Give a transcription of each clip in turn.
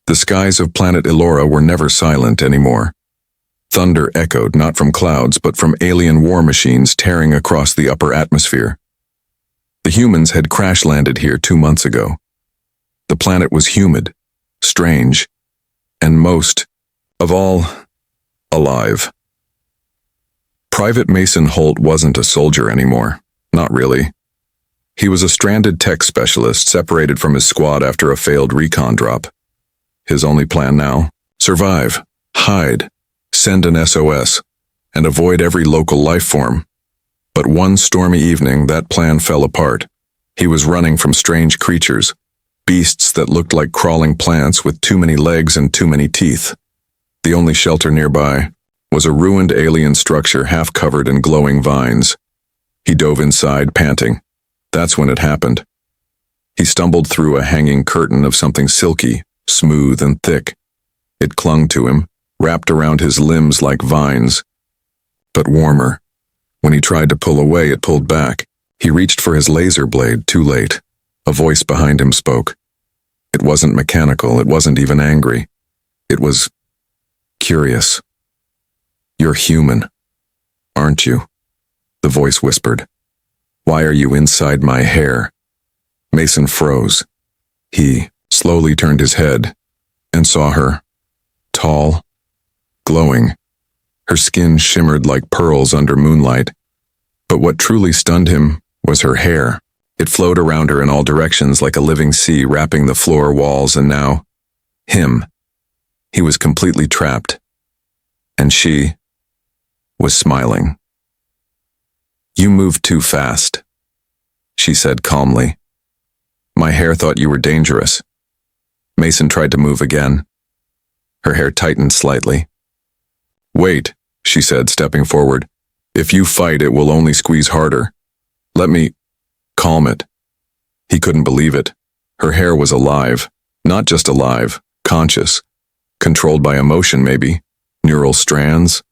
The skies of planet Elora were never silent anymore. Thunder echoed not from clouds but from alien war machines tearing across the upper atmosphere. The humans had crash-landed here 2 months ago. The planet was humid, strange, and most of all, alive. Private Mason Holt wasn't a soldier anymore. Not really. He was a stranded tech specialist separated from his squad after a failed recon drop. His only plan now? Survive, hide, send an SOS, and avoid every local life form. But one stormy evening, that plan fell apart. He was running from strange creatures, beasts that looked like crawling plants with too many legs and too many teeth. The only shelter nearby was a ruined alien structure half covered in glowing vines. He dove inside, panting. That's when it happened. He stumbled through a hanging curtain of something silky, smooth and thick. It clung to him, wrapped around his limbs like vines, but warmer. When he tried to pull away, it pulled back. He reached for his laser blade, too late. A voice behind him spoke. It wasn't mechanical, it wasn't even angry. It was curious. "You're human, aren't you?" The voice whispered. "Why are you inside my hair?" Mason froze. He slowly turned his head and saw her, tall, glowing. Her skin shimmered like pearls under moonlight. But what truly stunned him was her hair. It flowed around her in all directions like a living sea, wrapping the floor, walls, and now, him. He was completely trapped. And she was smiling. "You moved too fast," she said calmly. "My hair thought you were dangerous." Mason tried to move again. Her hair tightened slightly. "Wait," she said, stepping forward. "If you fight, it will only squeeze harder. Let me calm it." He couldn't believe it. Her hair was alive. Not just alive, conscious. Controlled by emotion, maybe. Neural strands.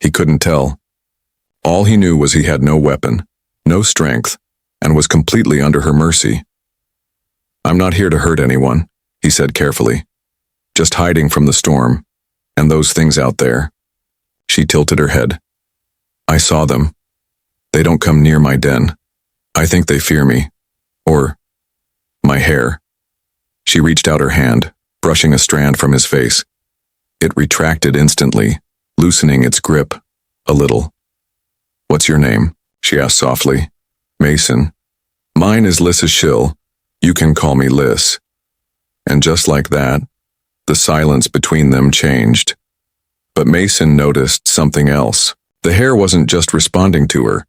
He couldn't tell. All he knew was he had no weapon, no strength, and was completely under her mercy. "I'm not here to hurt anyone," he said carefully. "Just hiding from the storm, and those things out there." She tilted her head. "I saw them. They don't come near my den. I think they fear me. Or my hair." She reached out her hand, brushing a strand from his face. It retracted instantly, loosening its grip a little. "What's your name?" she asked softly. "Mason. Mine is Lissa Schill. You can call me Liss." And just like that, the silence between them changed. But Mason noticed something else. The hair wasn't just responding to her.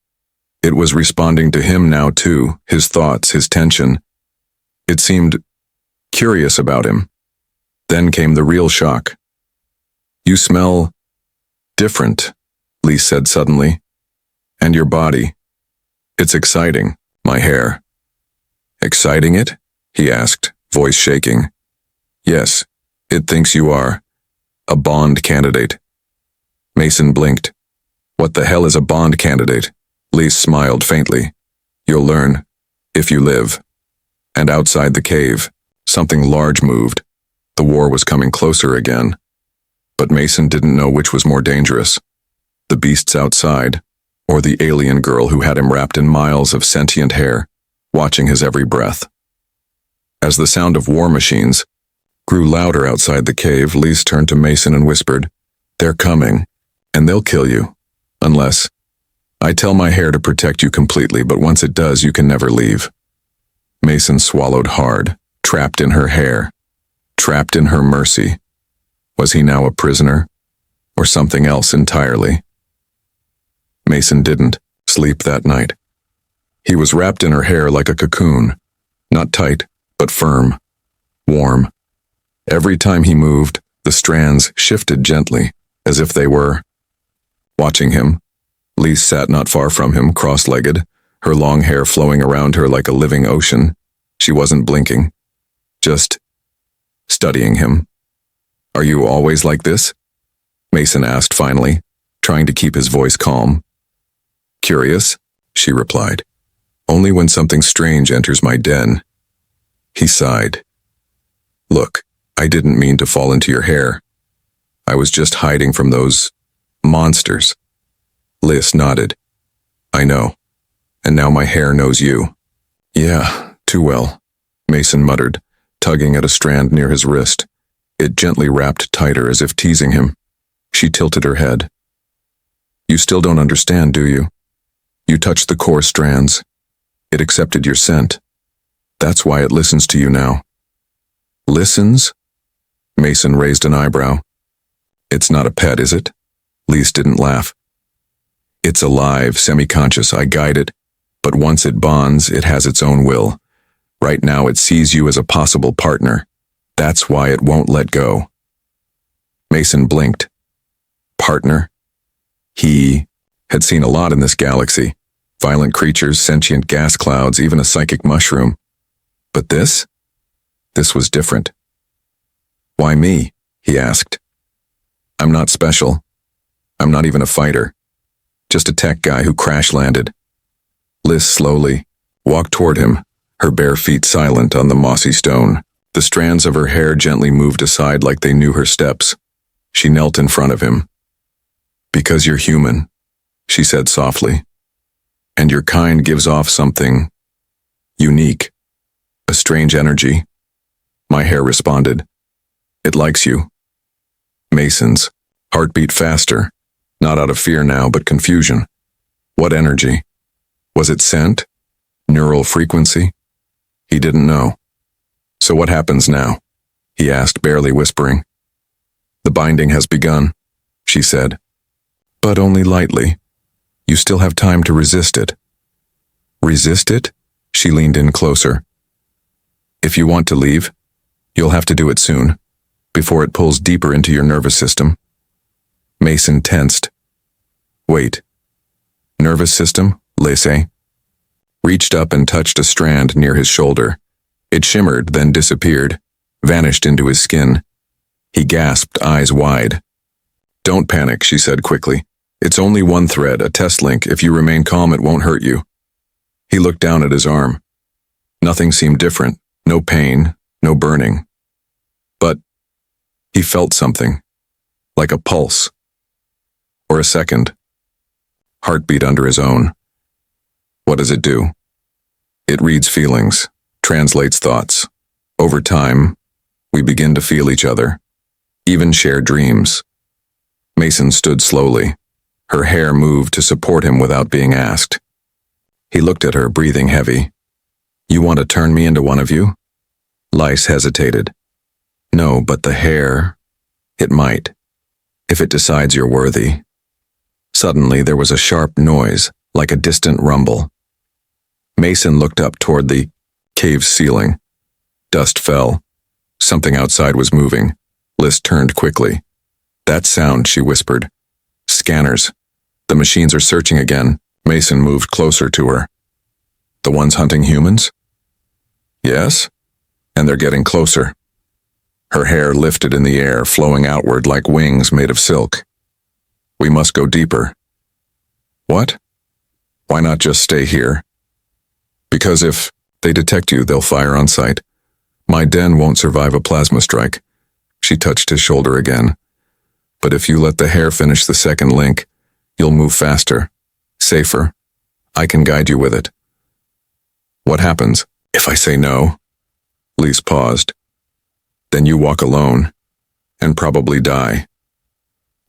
It was responding to him now too, his thoughts, his tension. It seemed curious about him. Then came the real shock. "You smell different," Lee said suddenly. "And your body. It's exciting, my hair." "Exciting it?" he asked, voice shaking. "Yes, it thinks you are a Bond candidate." Mason blinked. "What the hell is a Bond candidate?" Lee smiled faintly. "You'll learn, if you live." And outside the cave, something large moved. The war was coming closer again. But Mason didn't know which was more dangerous. The beasts outside, or the alien girl who had him wrapped in miles of sentient hair, watching his every breath. As the sound of war machines grew louder outside the cave, Lee turned to Mason and whispered, "They're coming, and they'll kill you. Unless I tell my hair to protect you completely, but once it does, you can never leave." Mason swallowed hard, trapped in her hair, trapped in her mercy. Was he now a prisoner, or something else entirely? Mason didn't sleep that night. He was wrapped in her hair like a cocoon, not tight, but firm, warm. Every time he moved, the strands shifted gently, as if they were watching him. Lise sat not far from him, cross-legged, her long hair flowing around her like a living ocean. She wasn't blinking, just studying him. "Are you always like this?" Mason asked finally, trying to keep his voice calm. "Curious," she replied. "Only when something strange enters my den." He sighed. "Look, I didn't mean to fall into your hair. I was just hiding from those monsters. Liz nodded. I know. And now my hair knows you. Yeah, too well, Mason muttered, tugging at a strand near his wrist. It gently wrapped tighter as if teasing him. She tilted her head. You still don't understand, do you? You touched the core strands. It accepted your scent. That's why it listens to you now. Listens? Mason raised an eyebrow. It's not a pet, is it? Lise didn't laugh. It's alive, semi-conscious, I guide it. But once it bonds, it has its own will. Right now it sees you as a possible partner. That's why it won't let go. Mason blinked. Partner? He had seen a lot in this galaxy. Violent creatures, sentient gas clouds, even a psychic mushroom. But this? This was different. Why me? He asked. I'm not special. I'm not even a fighter. Just a tech guy who crash-landed. Liz slowly walked toward him, her bare feet silent on the mossy stone. The strands of her hair gently moved aside like they knew her steps. She knelt in front of him. Because you're human, she said softly. And your kind gives off something unique. A strange energy. My hair responded. It likes you. Mason's heart beat faster, not out of fear now, but confusion. What energy? Was it scent? Neural frequency? He didn't know. So what happens now? He asked, barely whispering. The binding has begun, she said. But only lightly. You still have time to resist it. Resist it? She leaned in closer. If you want to leave, you'll have to do it soon, before it pulls deeper into your nervous system. Mason tensed. Wait. Nervous system? Laissez? Reached up and touched a strand near his shoulder. It shimmered, then disappeared, vanished into his skin. He gasped, eyes wide. Don't panic, she said quickly. It's only one thread, a test link. If you remain calm, it won't hurt you. He looked down at his arm. Nothing seemed different. No pain, no burning. But he felt something, like a pulse. Or a second. Heartbeat under his own. What does it do? It reads feelings, translates thoughts. Over time, we begin to feel each other, even share dreams. Mason stood slowly. Her hair moved to support him without being asked. He looked at her, breathing heavy. You want to turn me into one of you? Lise hesitated. No, but the hair, it might, if it decides you're worthy. Suddenly there was a sharp noise, like a distant rumble. Mason looked up toward the cave's ceiling. Dust fell. Something outside was moving. Liz turned quickly. That sound, she whispered. Scanners. The machines are searching again. Mason moved closer to her. The ones hunting humans? Yes, and they're getting closer. Her hair lifted in the air, flowing outward like wings made of silk. We must go deeper. What? Why not just stay here? Because if they detect you, they'll fire on sight. My den won't survive a plasma strike. She touched his shoulder again. But if you let the hair finish the second link, you'll move faster, safer. I can guide you with it. What happens if I say no? Lise paused. Then you walk alone, and probably die.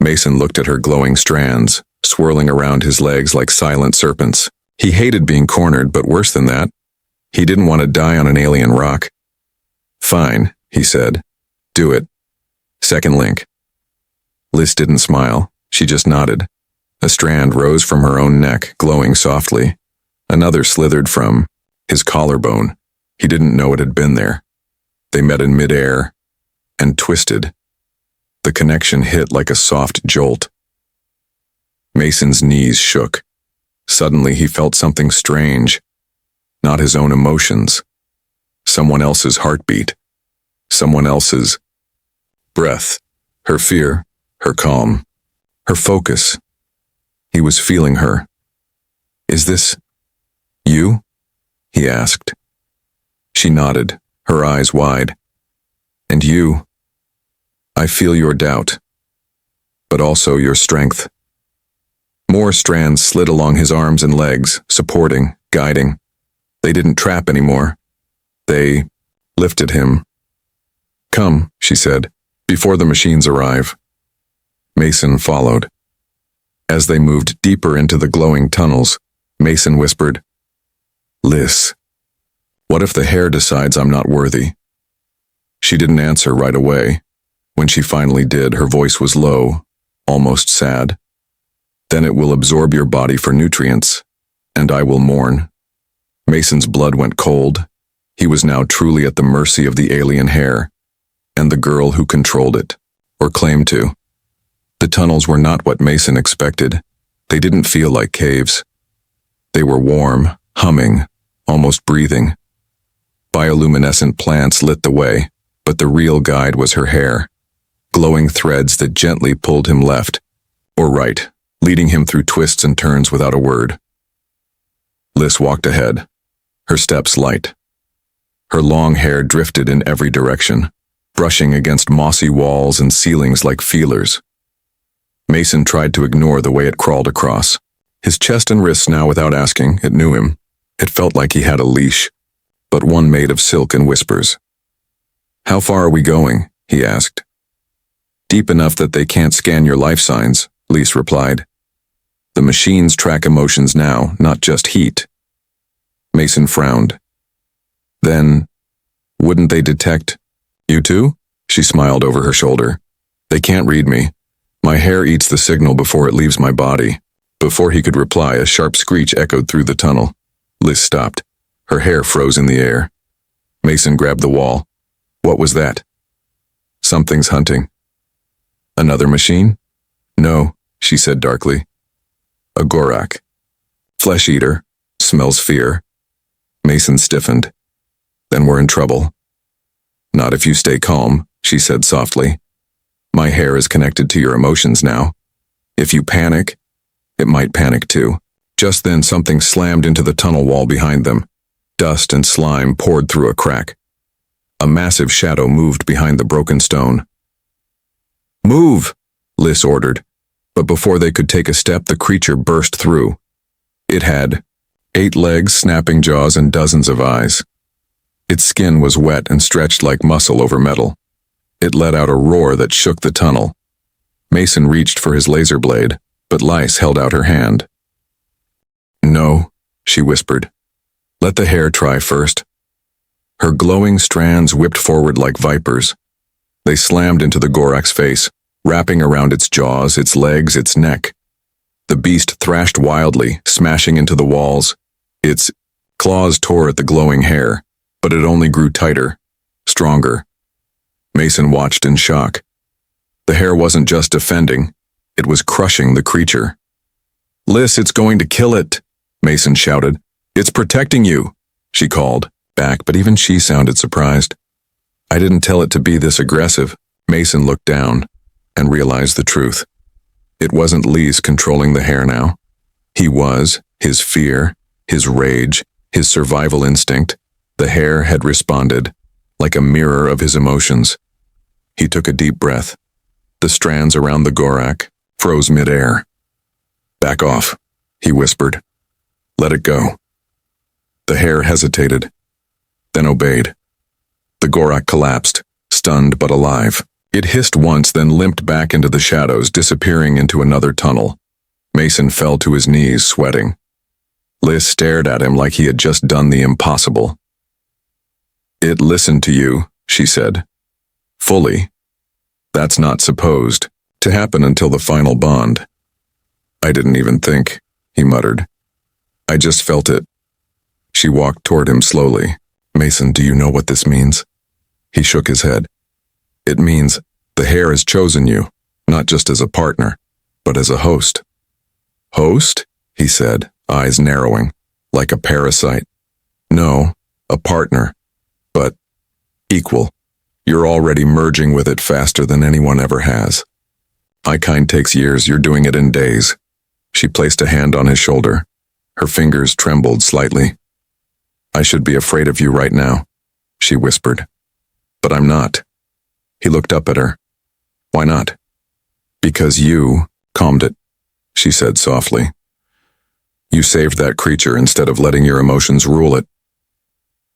Mason looked at her glowing strands, swirling around his legs like silent serpents. He hated being cornered, but worse than that, he didn't want to die on an alien rock. Fine, he said. Do it. Second link. Liz didn't smile. She just nodded. A strand rose from her own neck, glowing softly. Another slithered from his collarbone. He didn't know it had been there. They met in midair and twisted. The connection hit like a soft jolt. Mason's knees shook. Suddenly he felt something strange. Not his own emotions. Someone else's heartbeat. Someone else's breath. Her fear. Her calm. Her focus. He was feeling her. Is this you? He asked. She nodded, her eyes wide. And you? I feel your doubt, but also your strength. More strands slid along his arms and legs, supporting, guiding. They didn't trap anymore. They lifted him. Come, she said, before the machines arrive. Mason followed. As they moved deeper into the glowing tunnels, Mason whispered, Liz, what if the hair decides I'm not worthy? She didn't answer right away. When she finally did, her voice was low, almost sad. Then it will absorb your body for nutrients, and I will mourn. Mason's blood went cold. He was now truly at the mercy of the alien hair, and the girl who controlled it, or claimed to. The tunnels were not what Mason expected. They didn't feel like caves. They were warm, humming, almost breathing. Bioluminescent plants lit the way, but the real guide was her hair, glowing threads that gently pulled him left or right, leading him through twists and turns without a word. Liz walked ahead, her steps light. Her long hair drifted in every direction, brushing against mossy walls and ceilings like feelers. Mason tried to ignore the way it crawled across. His chest and wrists now without asking, it knew him. It felt like he had a leash, but one made of silk and whispers. How far are we going? He asked. Deep enough that they can't scan your life signs, Liz replied. The machines track emotions now, not just heat. Mason frowned. Then, wouldn't they detect you too? She smiled over her shoulder. They can't read me. My hair eats the signal before it leaves my body. Before he could reply, a sharp screech echoed through the tunnel. Liz stopped. Her hair froze in the air. Mason grabbed the wall. What was that? Something's hunting. Another machine? No, she said darkly. A Gorak. Flesh eater. Smells fear. Mason stiffened. Then we're in trouble. Not if you stay calm, she said softly. My hair is connected to your emotions now. If you panic, it might panic too. Just then something slammed into the tunnel wall behind them. Dust and slime poured through a crack. A massive shadow moved behind the broken stone. Move, Liz ordered, but before they could take a step, the creature burst through. It had 8 legs, snapping jaws, and dozens of eyes. Its skin was wet and stretched like muscle over metal. It let out a roar that shook the tunnel. Mason reached for his laser blade, but Lice held out her hand. No, she whispered. Let the hair try first. Her glowing strands whipped forward like vipers. They slammed into the Gorak's face, wrapping around its jaws, its legs, its neck. The beast thrashed wildly, smashing into the walls. Its claws tore at the glowing hair, but it only grew tighter, stronger. Mason watched in shock. The hair wasn't just defending, it was crushing the creature. Liz, it's going to kill it, Mason shouted. It's protecting you, she called back, but even she sounded surprised. I didn't tell it to be this aggressive. Mason looked down and realized the truth. It wasn't Liz controlling the hair now. He was, his fear, his rage, his survival instinct. The hair had responded, like a mirror of his emotions. He took a deep breath. The strands around the Gorak froze midair. Back off, he whispered. Let it go. The hair hesitated, then obeyed. The Gorak collapsed, stunned but alive. It hissed once, then limped back into the shadows, disappearing into another tunnel. Mason fell to his knees, sweating. Liz stared at him like he had just done the impossible. It listened to you, she said. Fully. That's not supposed to happen until the final bond. I didn't even think, he muttered. I just felt it. She walked toward him slowly. Mason, do you know what this means? He shook his head. It means the hair has chosen you, not just as a partner, but as a host. Host? He said, eyes narrowing, like a parasite. No, a partner, but equal. You're already merging with it faster than anyone ever has. My kind takes years, you're doing it in days. She placed a hand on his shoulder. Her fingers trembled slightly. I should be afraid of you right now, she whispered. But I'm not. He looked up at her. Why not? Because you calmed it, she said softly. You saved that creature instead of letting your emotions rule it.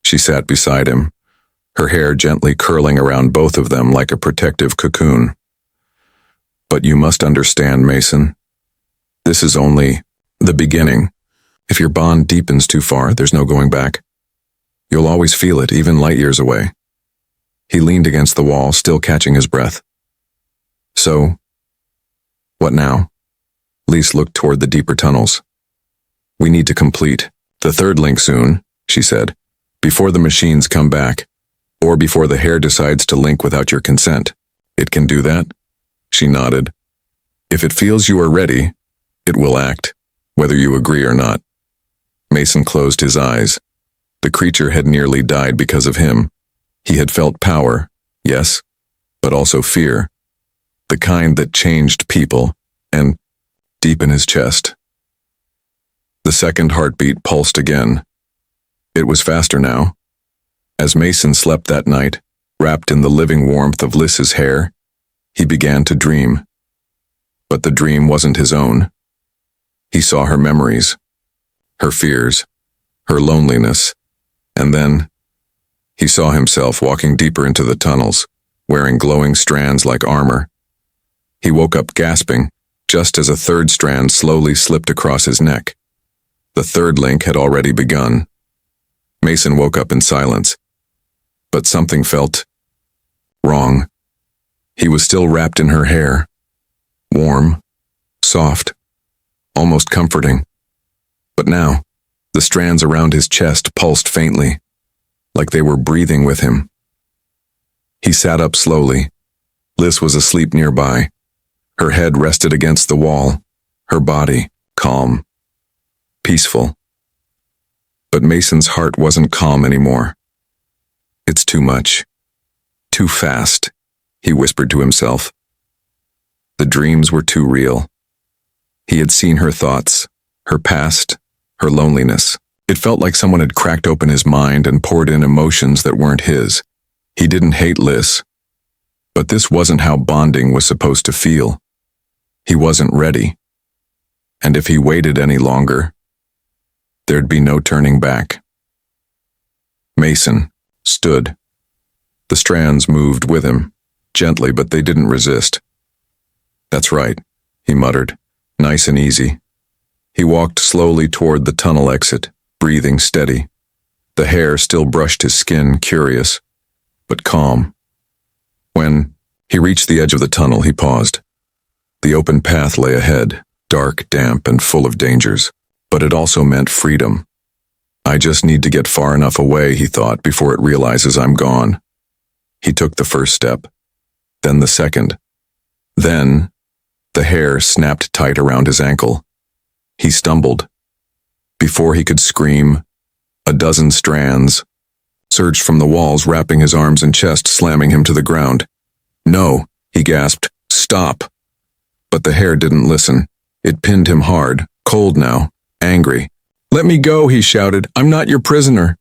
She sat beside him, her hair gently curling around both of them like a protective cocoon. But you must understand, Mason. This is only the beginning. If your bond deepens too far, there's no going back. You'll always feel it, even light years away. He leaned against the wall, still catching his breath. So, what now? Lise looked toward the deeper tunnels. We need to complete the third link soon, she said, before the machines come back, or before the hair decides to link without your consent. It can do that? She nodded. If it feels you are ready, it will act, whether you agree or not. Mason closed his eyes. The creature had nearly died because of him. He had felt power, yes, but also fear. The kind that changed people, and deep in his chest. The second heartbeat pulsed again. It was faster now. As Mason slept that night, wrapped in the living warmth of Lisa's hair, he began to dream. But the dream wasn't his own. He saw her memories, her fears, her loneliness, and then he saw himself walking deeper into the tunnels, wearing glowing strands like armor. He woke up gasping, just as a third strand slowly slipped across his neck. The third link had already begun. Mason woke up in silence, but something felt wrong. He was still wrapped in her hair, warm, soft, almost comforting. But now, the strands around his chest pulsed faintly, like they were breathing with him. He sat up slowly. Liz was asleep nearby. Her head rested against the wall, her body calm, peaceful. But Mason's heart wasn't calm anymore. It's too much. Too fast, he whispered to himself. The dreams were too real. He had seen her thoughts, her past, her loneliness. It felt like someone had cracked open his mind and poured in emotions that weren't his. He didn't hate Liz. But this wasn't how bonding was supposed to feel. He wasn't ready. And if he waited any longer, there'd be no turning back. Mason stood. The strands moved with him, gently, but they didn't resist. That's right, he muttered, nice and easy. He walked slowly toward the tunnel exit, breathing steady. The hair still brushed his skin, curious, but calm. When he reached the edge of the tunnel, he paused. The open path lay ahead, dark, damp, and full of dangers, but it also meant freedom. I just need to get far enough away, he thought, before it realizes I'm gone. He took the first step, then the second. Then, the hair snapped tight around his ankle. He stumbled. Before he could scream, a dozen strands surged from the walls, wrapping his arms and chest, slamming him to the ground. No, he gasped. Stop. But the hair didn't listen. It pinned him hard, cold now, angry. Let me go, he shouted. I'm not your prisoner.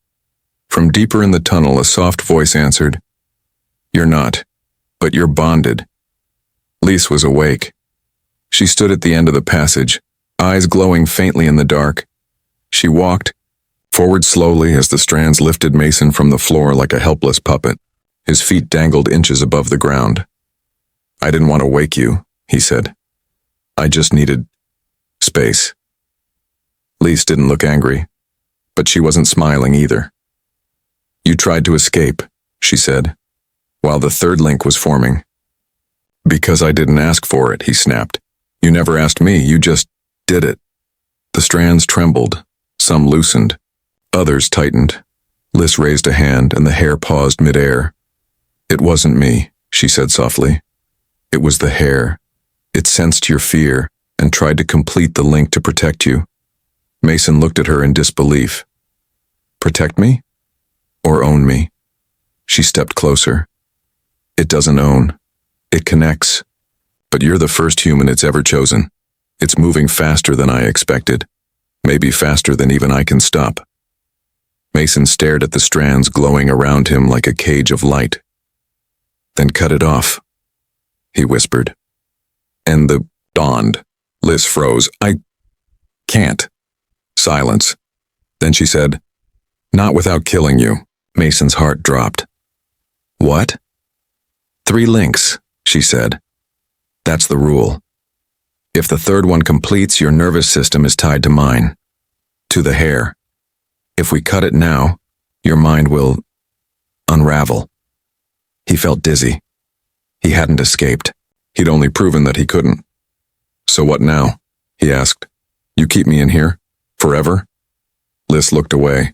From deeper in the tunnel, a soft voice answered. You're not, but you're bonded. Lise was awake. She stood at the end of the passage, eyes glowing faintly in the dark. She walked forward slowly as the strands lifted Mason from the floor like a helpless puppet. His feet dangled inches above the ground. I didn't want to wake you, he said. I just needed space. Lise didn't look angry, but she wasn't smiling either. You tried to escape, she said, while the third link was forming. Because I didn't ask for it, he snapped. You never asked me, you just did it. The strands trembled, some loosened, others tightened. Lise raised a hand and the hair paused midair. It wasn't me, she said softly. It was the hair. It sensed your fear and tried to complete the link to protect you. Mason looked at her in disbelief. Protect me? Or own me? She stepped closer. It doesn't own. It connects. But you're the first human it's ever chosen. It's moving faster than I expected. Maybe faster than even I can stop. Mason stared at the strands glowing around him like a cage of light. Then cut it off. he whispered. And the dawned. Liz froze. I can't. Silence. Then she said, Not without killing you. Mason's heart dropped. What? 3 links, she said. That's the rule. If the third one completes, your nervous system is tied to mine. To the hair. If we cut it now, your mind will unravel. He felt dizzy. He hadn't escaped. He'd only proven that he couldn't. So what now? He asked. You keep me in here? Forever? Liz looked away.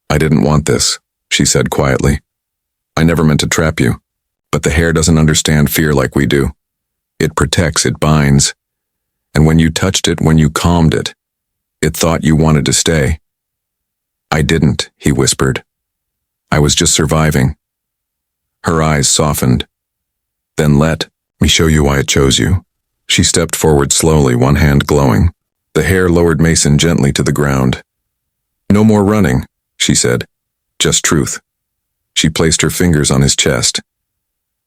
I didn't want this, she said quietly. I never meant to trap you, but the hair doesn't understand fear like we do. It protects, it binds. And when you touched it, when you calmed it, it thought you wanted to stay. I didn't, he whispered. I was just surviving. Her eyes softened. Then let me show you why it chose you. She stepped forward slowly, one hand glowing. The hair lowered Mason gently to the ground. No more running, she said. Just truth. She placed her fingers on his chest.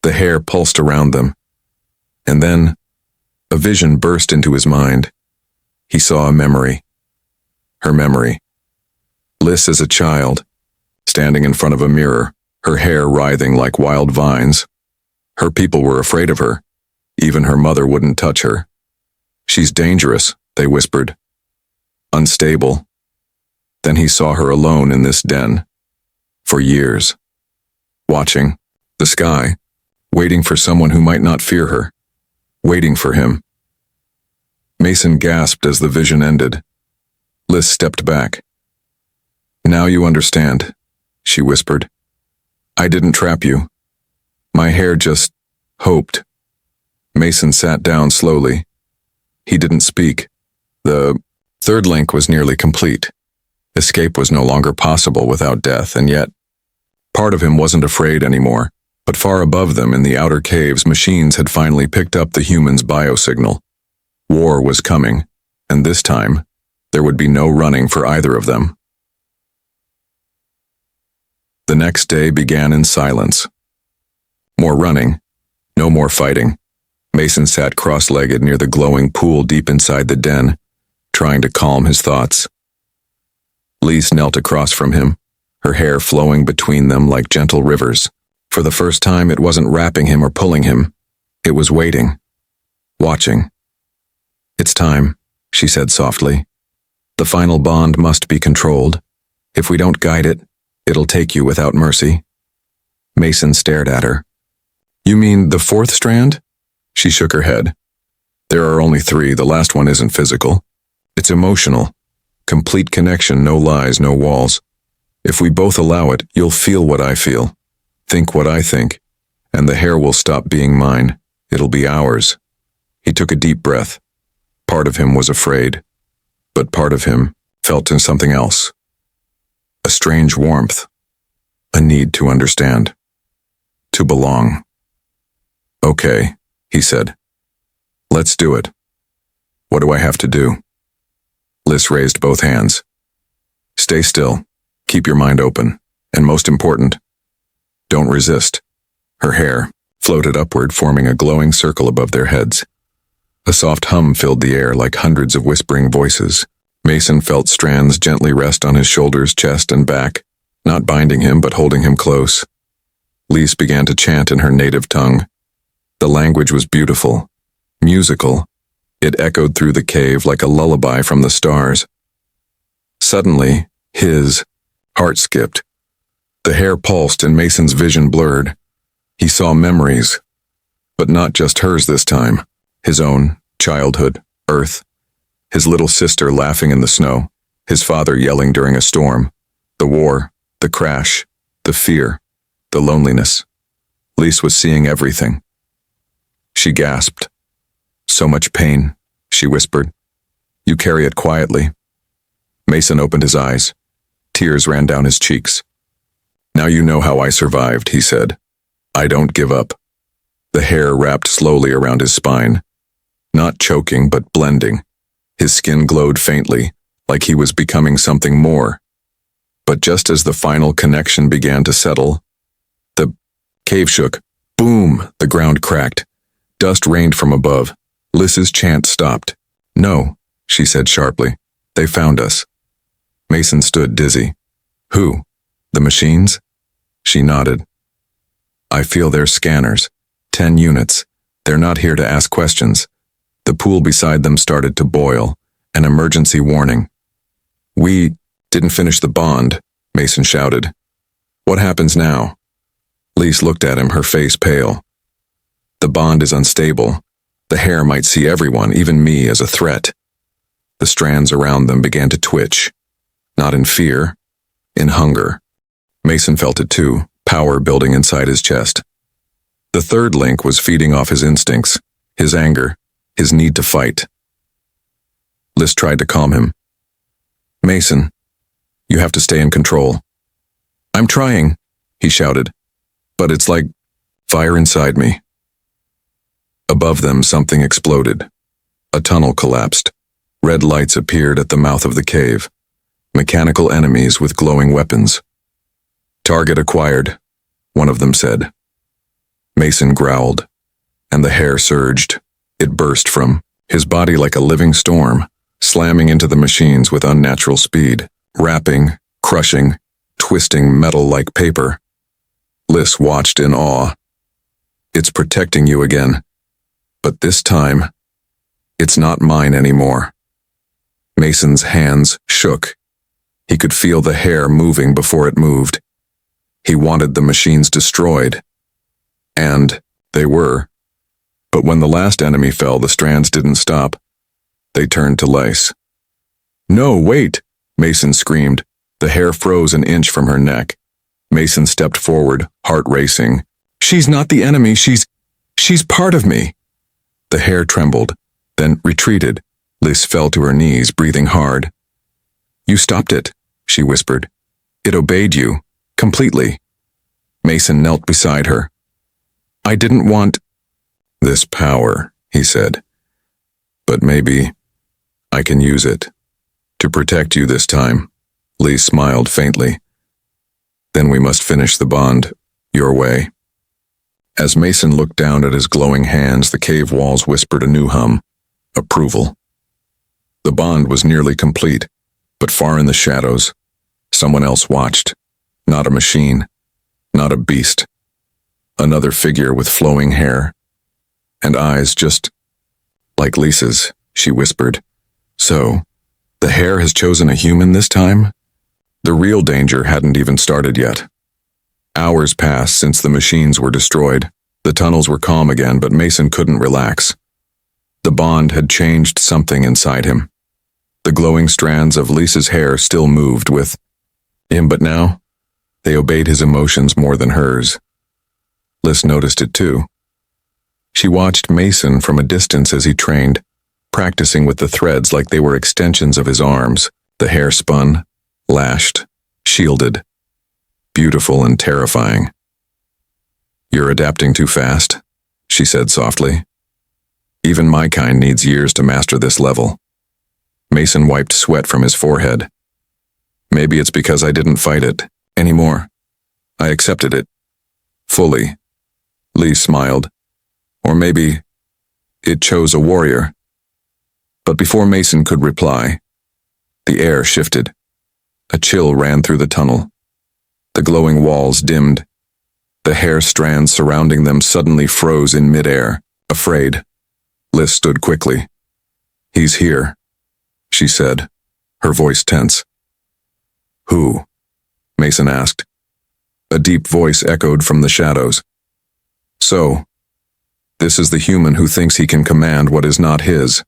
The hair pulsed around them. And then, a vision burst into his mind. He saw a memory. Her memory. Liz as a child, standing in front of a mirror, her hair writhing like wild vines. Her people were afraid of her. Even her mother wouldn't touch her. She's dangerous, they whispered. Unstable. Then he saw her alone in this den. For years. Watching. The sky. Waiting for someone who might not fear her. Waiting for him. Mason gasped as the vision ended. Liz stepped back. Now you understand, she whispered. I didn't trap you. My hair just hoped. Mason sat down slowly. He didn't speak. The third link was nearly complete. Escape was no longer possible without death, and yet, part of him wasn't afraid anymore. But far above them in the outer caves, machines had finally picked up the humans' biosignal. War was coming, and this time, there would be no running for either of them. The next day began in silence. More running, no more fighting. Mason sat cross-legged near the glowing pool deep inside the den, trying to calm his thoughts. Lise knelt across from him, her hair flowing between them like gentle rivers. For the first time, it wasn't wrapping him or pulling him. It was waiting, watching. It's time, she said softly. The final bond must be controlled. If we don't guide it, it'll take you without mercy. Mason stared at her. You mean the 4th strand? She shook her head. There are only 3, the last one isn't physical. It's emotional. Complete connection, no lies, no walls. If we both allow it, you'll feel what I feel. Think what I think. And the hair will stop being mine. It'll be ours. He took a deep breath. Part of him was afraid. But part of him felt in something else. A strange warmth. A need to understand. To belong. Okay, he said. Let's do it. What do I have to do? Liz raised both hands. Stay still. Keep your mind open. And most important, don't resist. Her hair floated upward, forming a glowing circle above their heads. A soft hum filled the air like hundreds of whispering voices. Mason felt strands gently rest on his shoulders, chest, and back, not binding him but holding him close. Lise began to chant in her native tongue. The language was beautiful, musical. It echoed through the cave like a lullaby from the stars. Suddenly, his heart skipped. The hair pulsed and Mason's vision blurred. He saw memories, but not just hers this time. His own, childhood, Earth. His little sister laughing in the snow. His father yelling during a storm. The war, the crash, the fear, the loneliness. Lise was seeing everything. She gasped. So much pain, she whispered. You carry it quietly. Mason opened his eyes. Tears ran down his cheeks. Now you know how I survived, he said. I don't give up. The hair wrapped slowly around his spine. Not choking, but blending. His skin glowed faintly, like he was becoming something more. But just as the final connection began to settle, the cave shook. Boom! The ground cracked. Dust rained from above. Liss's chant stopped. "No," she said sharply. "They found us." Mason stood dizzy. "Who? The machines?" She nodded. "I feel their scanners. 10 units. They're not here to ask questions." The pool beside them started to boil. An emergency warning. "We didn't finish the bond," Mason shouted. "What happens now?" Lise looked at him, her face pale. "The bond is unstable. The hair might see everyone, even me, as a threat." The strands around them began to twitch. Not in fear, in hunger. Mason felt it too, power building inside his chest. The third link was feeding off his instincts, his anger, his need to fight. Liz tried to calm him. "Mason, you have to stay in control." "I'm trying," he shouted. "But it's like fire inside me." Above them, something exploded. A tunnel collapsed. Red lights appeared at the mouth of the cave. Mechanical enemies with glowing weapons. "Target acquired," one of them said. Mason growled, and the hair surged. It burst from his body like a living storm, slamming into the machines with unnatural speed, wrapping, crushing, twisting metal like paper. Liz watched in awe. "It's protecting you again. But this time, it's not mine anymore." Mason's hands shook. He could feel the hair moving before it moved. He wanted the machines destroyed. And they were. But when the last enemy fell, the strands didn't stop. They turned to lice. "No, wait!" Mason screamed. The hair froze an inch from her neck. Mason stepped forward, heart racing. "She's not the enemy, she's part of me." The hair trembled, then retreated. Liz fell to her knees, breathing hard. "You stopped it," she whispered. "It obeyed you, completely." Mason knelt beside her. "I didn't want this power," he said. "But maybe I can use it to protect you this time." Lee smiled faintly. "Then we must finish the bond your way." As Mason looked down at his glowing hands, the cave walls whispered a new hum. Approval. The bond was nearly complete, but far in the shadows, someone else watched. Not a machine, not a beast. Another figure with flowing hair, and eyes just like Lisa's, she whispered. "So, the hair has chosen a human this time?" The real danger hadn't even started yet. Hours passed since the machines were destroyed. The tunnels were calm again, but Mason couldn't relax. The bond had changed something inside him. The glowing strands of Lisa's hair still moved with him, but now they obeyed his emotions more than hers. Liz noticed it too. She watched Mason from a distance as he trained, practicing with the threads like they were extensions of his arms. The hair spun, lashed, shielded. Beautiful and terrifying. "You're adapting too fast," she said softly. "Even my kind needs years to master this level." Mason wiped sweat from his forehead. "Maybe it's because I didn't fight it anymore. I accepted it. Fully." Lee smiled. "Or maybe it chose a warrior." But before Mason could reply, the air shifted. A chill ran through the tunnel. The glowing walls dimmed. The hair strands surrounding them suddenly froze in midair, afraid. Liz stood quickly. "He's here," she said, her voice tense. "Who?" Mason asked. A deep voice echoed from the shadows. "So, this is the human who thinks he can command what is not his."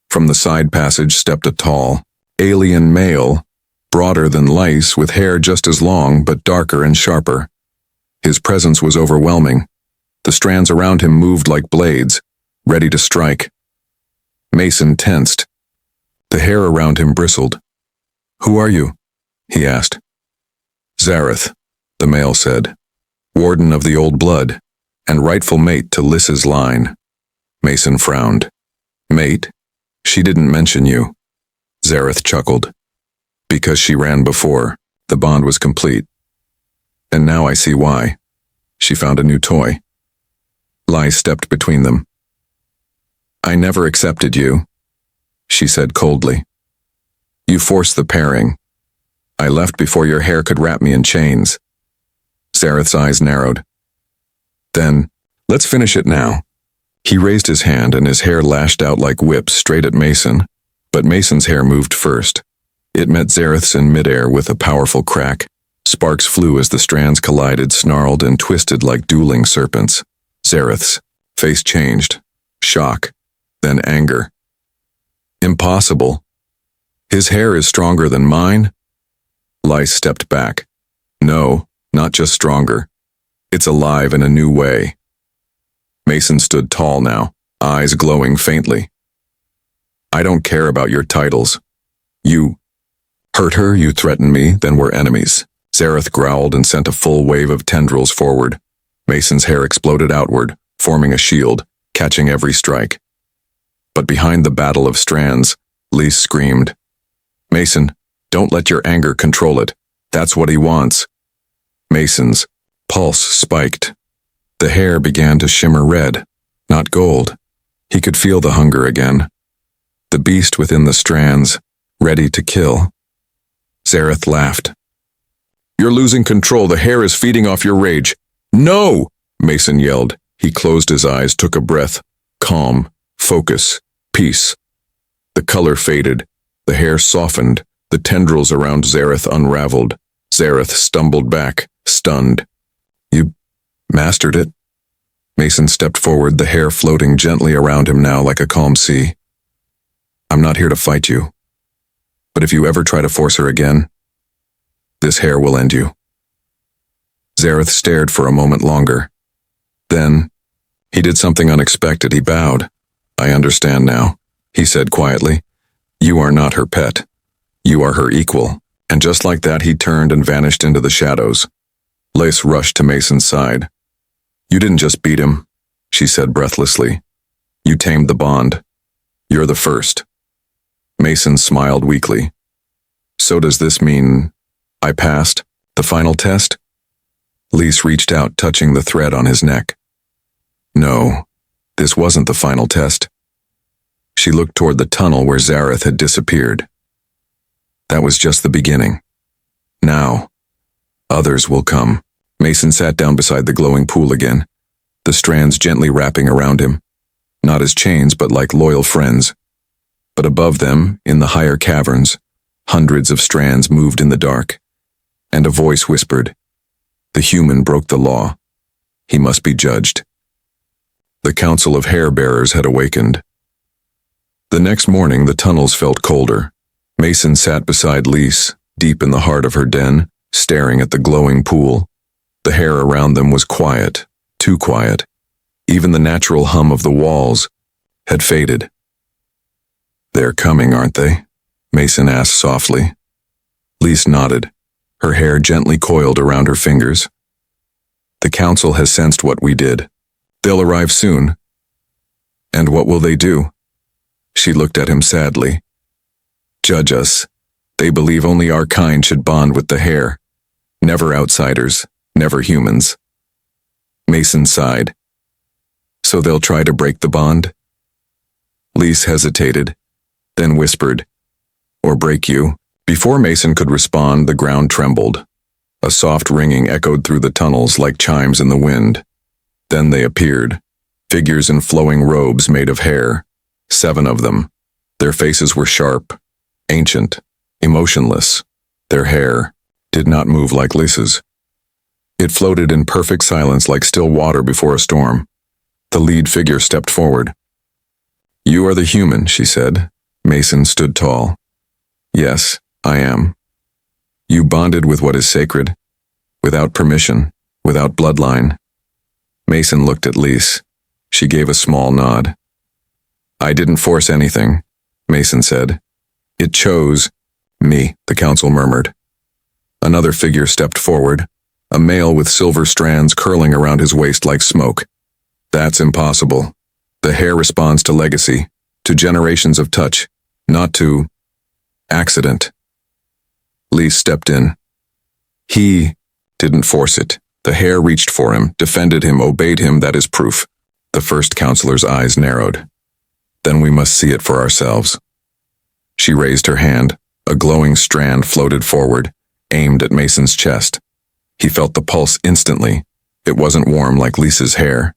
From the side passage stepped a tall, alien male, broader than Lice, with hair just as long but darker and sharper. His presence was overwhelming. The strands around him moved like blades, ready to strike. Mason tensed. The hair around him bristled. "Who are you?" he asked. "Zareth," the male said, "warden of the old blood, and rightful mate to Liss's line." Mason frowned. "Mate? She didn't mention you." Zareth chuckled. "Because she ran before, the bond was complete. And now I see why. She found a new toy." Lai stepped between them. I never accepted you, she said coldly. You forced the pairing. I left before your hair could wrap me in chains. Zareth's eyes narrowed. Then, let's finish it now. He raised his hand and his hair lashed out like whips straight at Mason, but Mason's hair moved first. It met Zareth's in midair with a powerful crack. Sparks flew as the strands collided, snarled and twisted like dueling serpents. Zareth's face changed. Shock, then anger. Impossible. His hair is stronger than mine? Lai stepped back. No, not just stronger. It's alive in a new way. Mason stood tall now, eyes glowing faintly. I don't care about your titles. You hurt her, you threatened me, then we're enemies. Zareth growled and sent a full wave of tendrils forward. Mason's hair exploded outward, forming a shield, catching every strike. But behind the battle of strands, Lise screamed, Mason, don't let your anger control it. That's what he wants. Mason's pulse spiked. The hair began to shimmer red, not gold. He could feel the hunger again. The beast within the strands, ready to kill. Zareth laughed. You're losing control. The hair is feeding off your rage. No! Mason yelled. He closed his eyes, took a breath. Calm, focus, peace. The color faded. The hair softened. The tendrils around Zareth unraveled. Zareth stumbled back, stunned. You mastered it? Mason stepped forward, the hair floating gently around him now like a calm sea. I'm not here to fight you. But if you ever try to force her again, this hair will end you. Zareth stared for a moment longer. Then, he did something unexpected. He bowed. I understand now, he said quietly. You are not her pet. You are her equal. And just like that, he turned and vanished into the shadows. Lise rushed to Mason's side. You didn't just beat him, she said breathlessly. You tamed the bond. You're the first. Mason smiled weakly. So does this mean I passed the final test? Lise reached out, touching the thread on his neck. No, this wasn't the final test. She looked toward the tunnel where Zareth had disappeared. That was just the beginning. Now, others will come. Mason sat down beside the glowing pool again, the strands gently wrapping around him, not as chains but like loyal friends. But above them, in the higher caverns, hundreds of strands moved in the dark, and a voice whispered, the human broke the law. He must be judged. The council of hair-bearers had awakened. The next morning, the tunnels felt colder. Mason sat beside Lise, deep in the heart of her den, staring at the glowing pool. The hair around them was quiet, too quiet. Even the natural hum of the walls had faded. They're coming, aren't they? Mason asked softly. Lise nodded, her hair gently coiled around her fingers. The council has sensed what we did. They'll arrive soon. And what will they do? She looked at him sadly. Judge us. They believe only our kind should bond with the hair. Never outsiders, never humans. Mason sighed. So they'll try to break the bond? Lise hesitated, then whispered, or break you. Before Mason could respond, the ground trembled. A soft ringing echoed through the tunnels like chimes in the wind. Then they appeared, figures in flowing robes made of hair, 7 of them. Their faces were sharp, ancient, emotionless. Their hair did not move like Lisa's. It floated in perfect silence like still water before a storm. The lead figure stepped forward. You are the human, she said. Mason stood tall. Yes, I am. You bonded with what is sacred, without permission, without bloodline. Mason looked at Lise. She gave a small nod. I didn't force anything, Mason said. It chose me, the council murmured. Another figure stepped forward, a male with silver strands curling around his waist like smoke. That's impossible. The hair responds to legacy, to generations of touch, not to accident. Lise stepped in. He didn't force it. The hair reached for him, defended him, obeyed him, that is proof. The first counselor's eyes narrowed. Then we must see it for ourselves. She raised her hand. A glowing strand floated forward, aimed at Mason's chest. He felt the pulse instantly. It wasn't warm like Lisa's hair.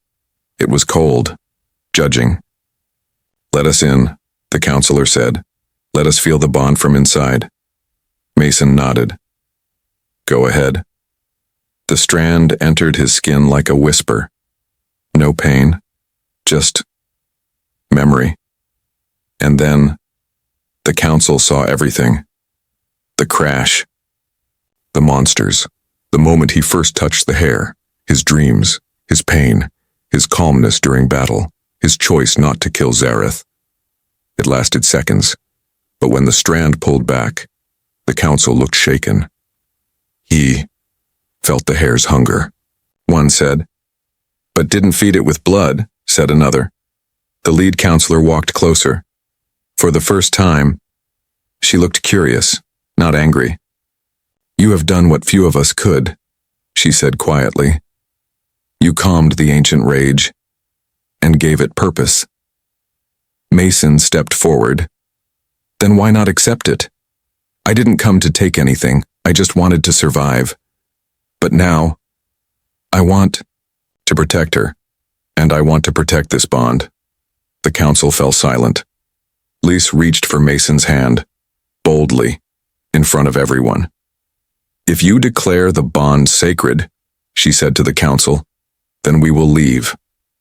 It was cold, judging. "Let us in," the counselor said. "Let us feel the bond from inside." Mason nodded. "Go ahead." The strand entered his skin like a whisper. No pain, just memory. And then, the council saw everything. The crash. The monsters. The moment he first touched the hair. His dreams. His pain. His calmness during battle. His choice not to kill Zareth. It lasted seconds. But when the strand pulled back, the council looked shaken. He felt the hair's hunger, one said. "But didn't feed it with blood," said another. The lead counselor walked closer. For the first time, she looked curious, not angry. "You have done what few of us could," she said quietly. "You calmed the ancient rage and gave it purpose." Mason stepped forward. "Then why not accept it? I didn't come to take anything, I just wanted to survive. But now, I want to protect her, and I want to protect this bond." The council fell silent. Lise reached for Mason's hand, boldly, in front of everyone. "If you declare the bond sacred," she said to the council, "then we will leave.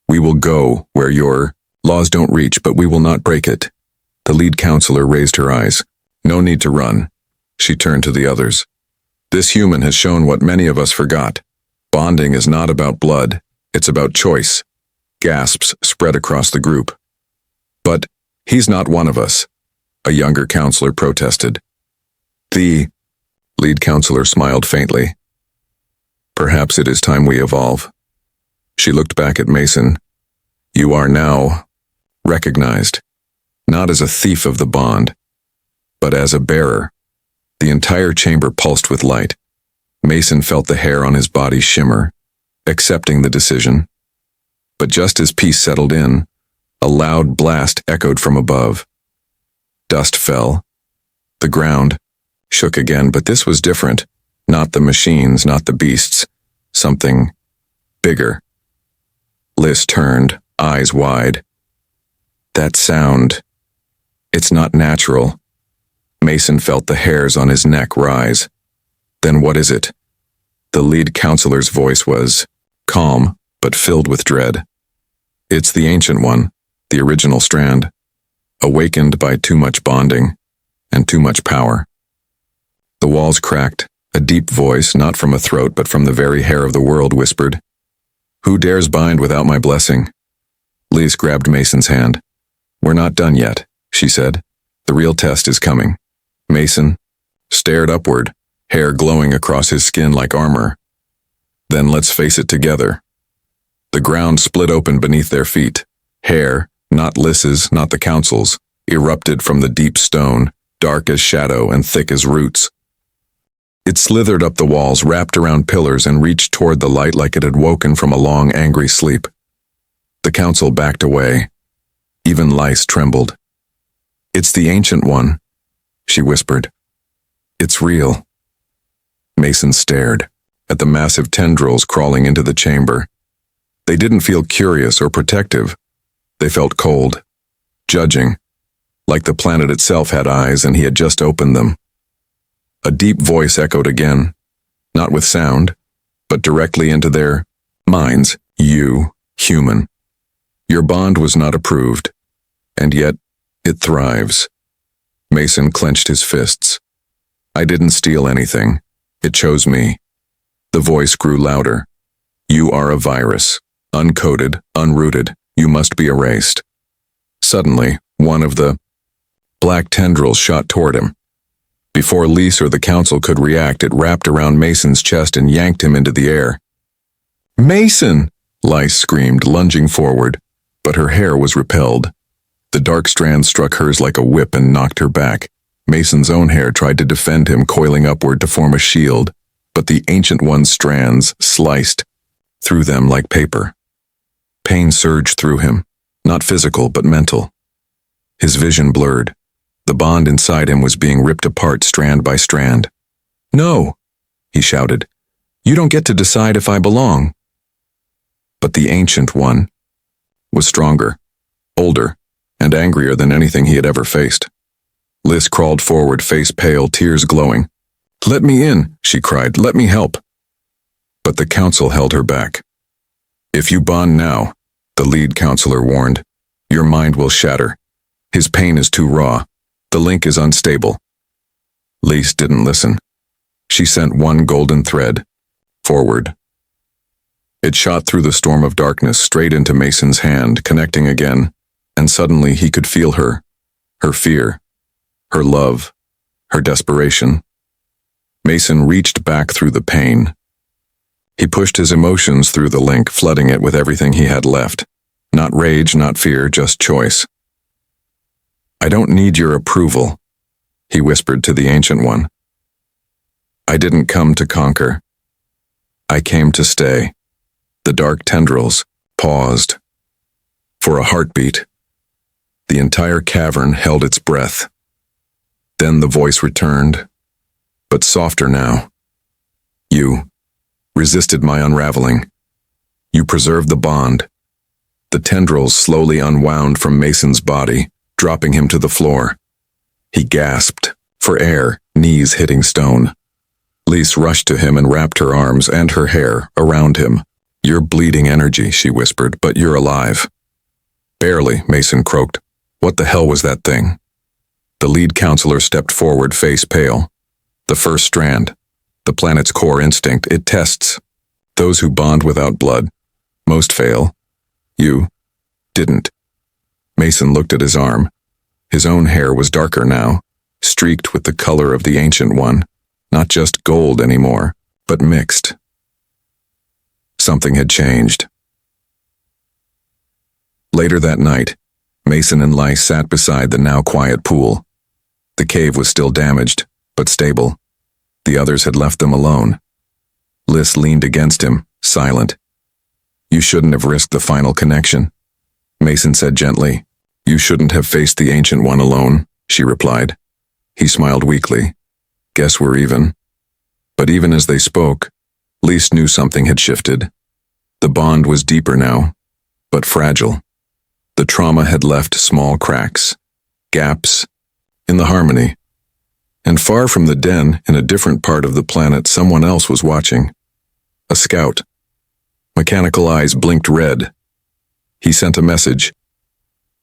We will go where your laws don't reach, but we will not break it." The lead counselor raised her eyes. "No need to run." She turned to the others. "This human has shown what many of us forgot. Bonding is not about blood, it's about choice." Gasps spread across the group. "But he's not one of us," a younger counselor protested. The lead counselor smiled faintly. "Perhaps it is time we evolve." She looked back at Mason. "You are now recognized, not as a thief of the bond, but as a bearer." The entire chamber pulsed with light. Mason felt the hair on his body shimmer, accepting the decision. But just as peace settled in, a loud blast echoed from above. Dust fell. The ground shook again, but this was different. Not the machines, not the beasts. Something bigger. Liz turned, eyes wide. "That sound, it's not natural." Mason felt the hairs on his neck rise. "Then what is it?" The lead counselor's voice was calm, but filled with dread. "It's the ancient one, the original strand, awakened by too much bonding and too much power." The walls cracked. A deep voice, not from a throat but from the very hair of the world, whispered, "Who dares bind without my blessing?" Lise grabbed Mason's hand. "We're not done yet," she said. "The real test is coming." Mason stared upward, hair glowing across his skin like armor. "Then let's face it together." The ground split open beneath their feet. Hair, not Lys's, not the council's, erupted from the deep stone, dark as shadow and thick as roots. It slithered up the walls, wrapped around pillars, and reached toward the light like it had woken from a long, angry sleep. The council backed away. Even Lys trembled. "It's the ancient one," she whispered. "It's real." Mason stared at the massive tendrils crawling into the chamber. They didn't feel curious or protective. They felt cold, judging, like the planet itself had eyes and he had just opened them. A deep voice echoed again, not with sound, but directly into their minds. "You, human. Your bond was not approved, and yet it thrives." Mason clenched his fists. "I didn't steal anything. It chose me." The voice grew louder. "You are a virus, uncoded, unrooted. You must be erased." Suddenly, one of the black tendrils shot toward him. Before Lise or the council could react, it wrapped around Mason's chest and yanked him into the air. "Mason!" Lise screamed, lunging forward, but her hair was repelled. The dark strand struck hers like a whip and knocked her back. Mason's own hair tried to defend him, coiling upward to form a shield, but the ancient one's strands sliced through them like paper. Pain surged through him, not physical but mental. His vision blurred. The bond inside him was being ripped apart strand by strand. "No," he shouted. "You don't get to decide if I belong." But the Ancient One was stronger, older, and angrier than anything he had ever faced. Liz crawled forward, face pale, tears glowing. "Let me in," she cried. "Let me help." But the council held her back. "If you bond now," the lead counselor warned, "your mind will shatter. His pain is too raw. The link is unstable." Lise didn't listen. She sent one golden thread, forward. It shot through the storm of darkness straight into Mason's hand, connecting again, and suddenly he could feel her fear, her love, her desperation. Mason reached back through the pain. He pushed his emotions through the link, flooding it with everything he had left. Not rage, not fear, just choice. "I don't need your approval," he whispered to the Ancient One. "I didn't come to conquer. I came to stay." The dark tendrils paused. For a heartbeat, the entire cavern held its breath. Then the voice returned, but softer now. "You resisted my unraveling. You preserved the bond." The tendrils slowly unwound from Mason's body, dropping him to the floor. He gasped for air, knees hitting stone. Lise rushed to him and wrapped her arms and her hair around him. "You're bleeding energy," she whispered, "but you're alive." "Barely," Mason croaked. "What the hell was that thing?" The lead counselor stepped forward, face pale. "The first strand. The planet's core instinct. It tests those who bond without blood. Most fail. You didn't." Mason looked at his arm. His own hair was darker now, streaked with the color of the Ancient One. Not just gold anymore, but mixed. Something had changed. Later that night, Mason and Lise sat beside the now quiet pool. The cave was still damaged, but stable. The others had left them alone. Lys leaned against him, silent. "You shouldn't have risked the final connection," Mason said gently. "You shouldn't have faced the Ancient One alone," she replied. He smiled weakly. "Guess we're even." But even as they spoke, Lise knew something had shifted. The bond was deeper now, but fragile. The trauma had left small cracks, gaps, in the harmony. And far from the den, in a different part of the planet, someone else was watching. A scout. Mechanical eyes blinked red. He sent a message.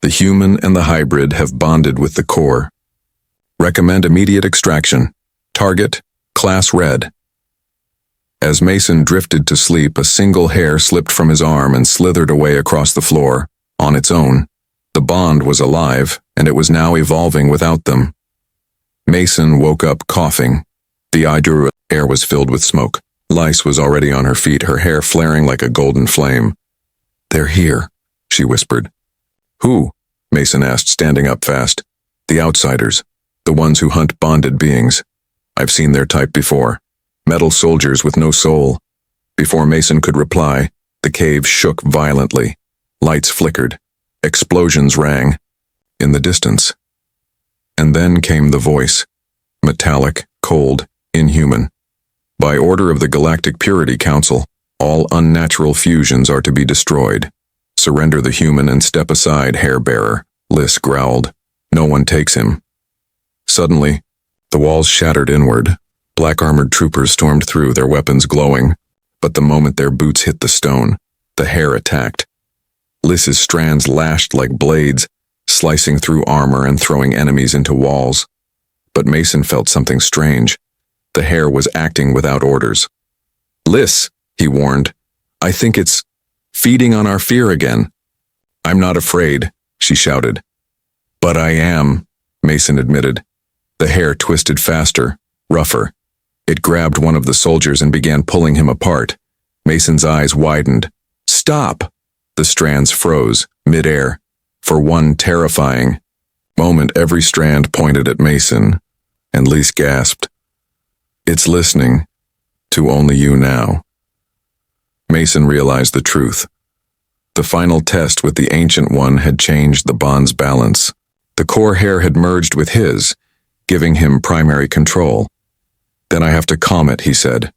"The human and the hybrid have bonded with the core. Recommend immediate extraction. Target, Class Red." As Mason drifted to sleep, a single hair slipped from his arm and slithered away across the floor, on its own. The bond was alive, and it was now evolving without them. Mason woke up coughing. The air was filled with smoke. Lise was already on her feet, her hair flaring like a golden flame. "They're here," she whispered. "Who?" Mason asked, standing up fast. "The outsiders. The ones who hunt bonded beings. I've seen their type before. Metal soldiers with no soul." Before Mason could reply, the cave shook violently. Lights flickered. Explosions rang. In the distance. And then came the voice. Metallic, cold, inhuman. "By order of the Galactic Purity Council, all unnatural fusions are to be destroyed. Surrender the human and step aside, hair-bearer," Lys growled. "No one takes him." Suddenly, the walls shattered inward. Black-armored troopers stormed through, their weapons glowing. But the moment their boots hit the stone, the hair attacked. Lys's strands lashed like blades, slicing through armor and throwing enemies into walls. But Mason felt something strange. The hair was acting without orders. "Lys," he warned, "I think it's feeding on our fear again." "I'm not afraid," she shouted. "But I am," Mason admitted. The hair twisted faster, rougher. It grabbed one of the soldiers and began pulling him apart. Mason's eyes widened. "Stop!" The strands froze, mid-air. For one terrifying moment, every strand pointed at Mason, and Lise gasped. "It's listening to only you now." Mason realized the truth. The final test with the Ancient One had changed the bond's balance. The core hair had merged with his, giving him primary control. "Then I have to calm it," he said.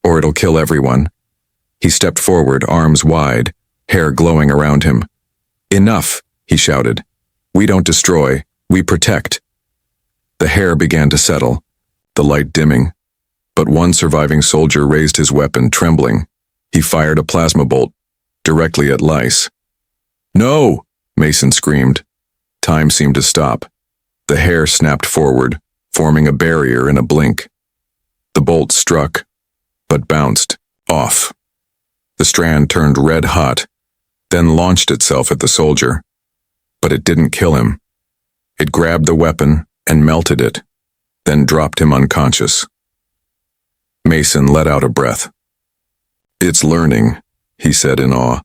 "Or it'll kill everyone." He stepped forward, arms wide, hair glowing around him. "Enough," he shouted. "We don't destroy, we protect." The hair began to settle, the light dimming, but one surviving soldier raised his weapon, trembling. He fired a plasma bolt, directly at Lice. "No!" Mason screamed. Time seemed to stop. The hair snapped forward, forming a barrier in a blink. The bolt struck, but bounced off. The strand turned red hot, then launched itself at the soldier. But it didn't kill him. It grabbed the weapon and melted it, then dropped him unconscious. Mason let out a breath. "It's learning," he said in awe.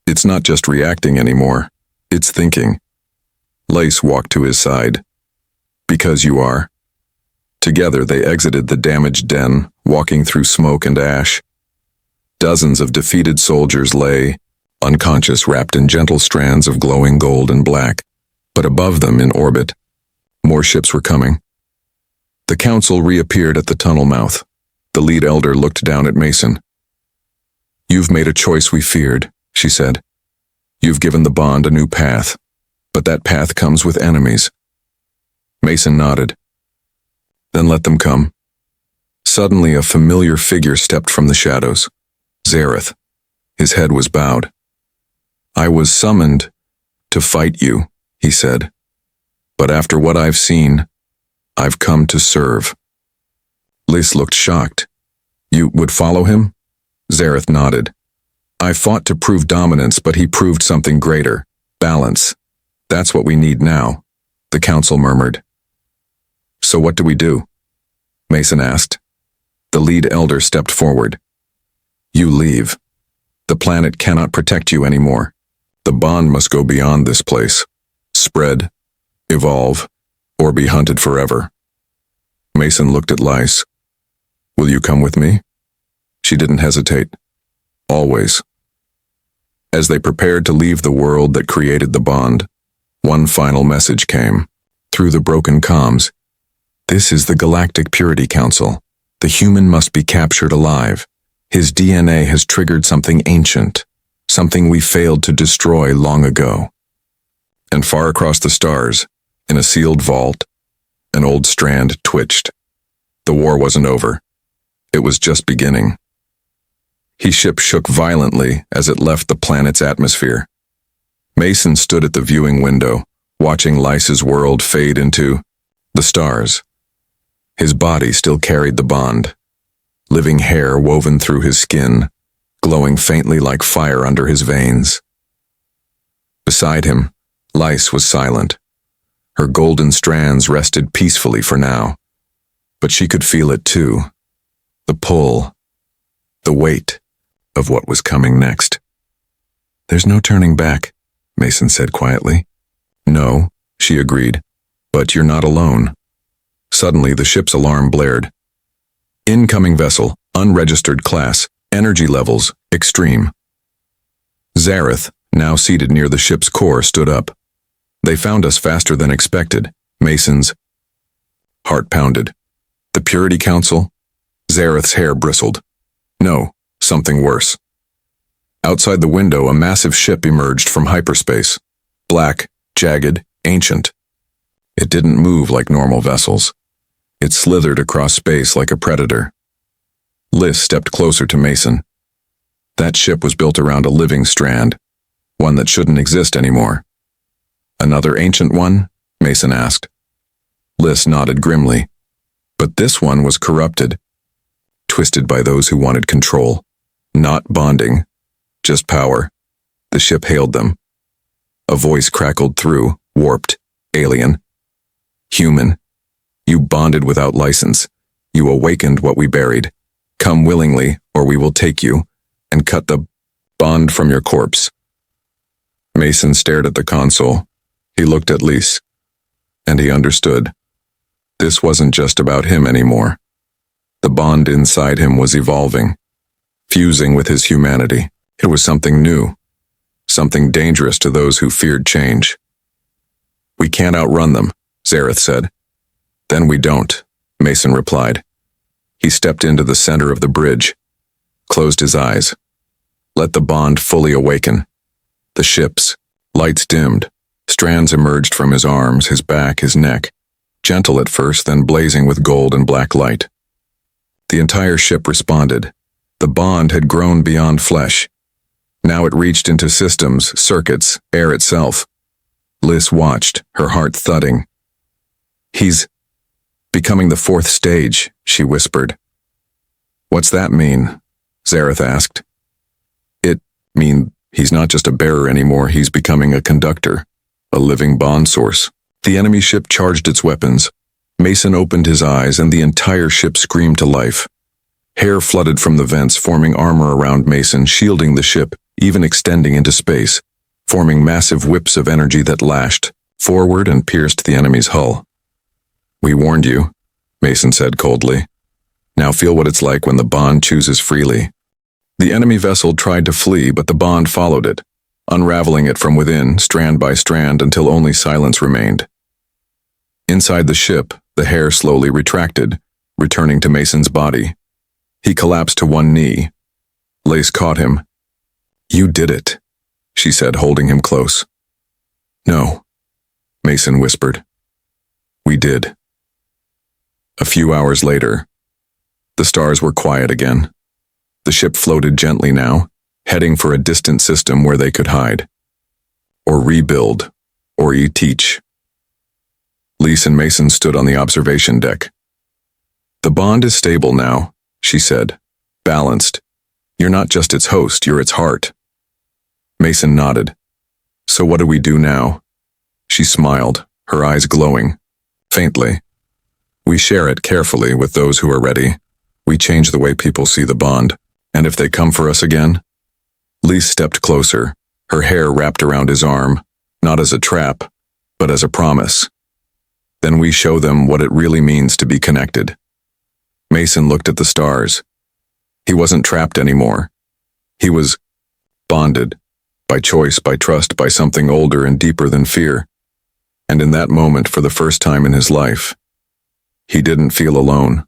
"It's not just reacting anymore, it's thinking." Lace walked to his side. "Because you are." Together they exited the damaged den, walking through smoke and ash. Dozens of defeated soldiers lay, unconscious, wrapped in gentle strands of glowing gold and black. But above them, in orbit, more ships were coming. The council reappeared at the tunnel mouth. The lead elder looked down at Mason. "You've made a choice we feared," she said. "You've given the bond a new path, but that path comes with enemies." Mason nodded. "Then let them come." Suddenly a familiar figure stepped from the shadows. Zareth. His head was bowed. "I was summoned to fight you," he said. "But after what I've seen, I've come to serve." Lys looked shocked. "You would follow him?" Zareth nodded. "I fought to prove dominance, but he proved something greater. Balance. That's what we need now," the council murmured. "So what do we do?" Mason asked. The lead elder stepped forward. "You leave. The planet cannot protect you anymore. The bond must go beyond this place. Spread, evolve, or be hunted forever." Mason looked at Lice. "Will you come with me?" She didn't hesitate. "Always." As they prepared to leave the world that created the bond, one final message came, through the broken comms. "This is the Galactic Purity Council. The human must be captured alive. His DNA has triggered something ancient, something we failed to destroy long ago." And far across the stars, in a sealed vault, an old strand twitched. The war wasn't over. It was just beginning. His ship shook violently as it left the planet's atmosphere. Mason stood at the viewing window, watching Lice's world fade into the stars. His body still carried the bond, living hair woven through his skin, glowing faintly like fire under his veins. Beside him, Lice was silent. Her golden strands rested peacefully for now. But she could feel it too. The pull, the weight of what was coming next. "There's no turning back," Mason said quietly. "No," she agreed, "but you're not alone." Suddenly the ship's alarm blared. "Incoming vessel, unregistered class, energy levels, extreme." Zareth, now seated near the ship's core, stood up. "They found us faster than expected." Mason's heart pounded. "The Purity Council?" Zareth's hair bristled. "No, something worse." Outside the window, a massive ship emerged from hyperspace. Black, jagged, ancient. It didn't move like normal vessels. It slithered across space like a predator. Lys stepped closer to Mason. That ship was built around a living strand, one that shouldn't exist anymore. "Another ancient one?" Mason asked. Lys nodded grimly. But this one was corrupted, twisted by those who wanted control. Not bonding, just power. The ship hailed them. A voice crackled through, warped, alien. "Human, you bonded without license. You awakened what we buried. Come willingly, or we will take you and cut the bond from your corpse." Mason stared at the console. He looked at Lys, and he understood. This wasn't just about him anymore. The bond inside him was evolving, fusing with his humanity. It was something new, something dangerous to those who feared change. We can't outrun them, Zareth said. Then we don't, Mason replied. He stepped into the center of the bridge, closed his eyes, let the bond fully awaken. The ship's lights dimmed, strands emerged from his arms, his back, his neck, gentle at first, then blazing with gold and black light. The entire ship responded. The bond had grown beyond flesh. Now it reached into systems, circuits, air itself. Liz watched, her heart thudding. He's becoming the fourth stage, she whispered. What's that mean? Zareth asked. It means he's not just a bearer anymore, he's becoming a conductor, a living bond source. The enemy ship charged its weapons. Mason opened his eyes and the entire ship screamed to life. Hair flooded from the vents, forming armor around Mason, shielding the ship, even extending into space, forming massive whips of energy that lashed forward and pierced the enemy's hull. We warned you, Mason said coldly. Now feel what it's like when the bond chooses freely. The enemy vessel tried to flee, but the bond followed it, unraveling it from within, strand by strand, until only silence remained. Inside the ship, the hair slowly retracted, returning to Mason's body. He collapsed to one knee. Lace caught him. You did it, she said, holding him close. No, Mason whispered. We did. A few hours later, the stars were quiet again. The ship floated gently now, heading for a distant system where they could hide. Or rebuild, or teach. Lise and Mason stood on the observation deck. The bond is stable now, she said, balanced. You're not just its host, you're its heart. Mason nodded. So what do we do now? She smiled, her eyes glowing, faintly. We share it carefully with those who are ready. We change the way people see the bond. And if they come for us again? Lise stepped closer, her hair wrapped around his arm, not as a trap, but as a promise. Then we show them what it really means to be connected. Mason looked at the stars. He wasn't trapped anymore. He was bonded, by choice, by trust, by something older and deeper than fear. And in that moment, for the first time in his life, he didn't feel alone.